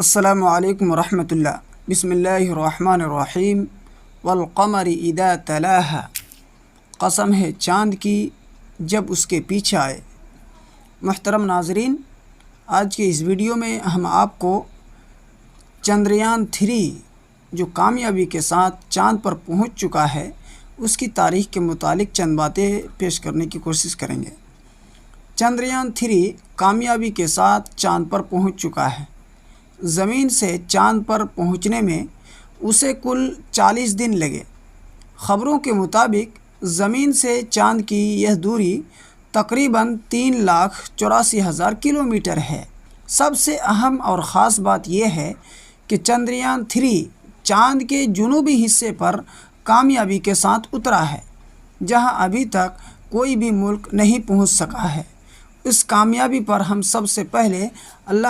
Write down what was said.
السلام علیکم ورحمۃ اللہ۔ بسم اللہ الرحمن الرحیم۔ والقمر اذا تلاہا، قسم ہے چاند کی جب اس کے پیچھے آئے۔ محترم ناظرین، آج کے اس ویڈیو میں ہم آپ کو چندریان 3 جو کامیابی کے ساتھ چاند پر پہنچ چکا ہے اس کی تاریخ کے متعلق چند باتیں پیش کرنے کی کوشش کریں گے۔ چندریان 3 کامیابی کے ساتھ چاند پر پہنچ چکا ہے۔ زمین سے چاند پر پہنچنے میں اسے کل 40 دن لگے۔ خبروں کے مطابق زمین سے چاند کی یہ دوری تقریباً 3,84,000 کلومیٹر ہے۔ سب سے اہم اور خاص بات یہ ہے کہ چندریان 3 چاند کے جنوبی حصے پر کامیابی کے ساتھ اترا ہے، جہاں ابھی تک کوئی بھی ملک نہیں پہنچ سکا ہے۔ اس کامیابی پر ہم سب سے پہلے اللہ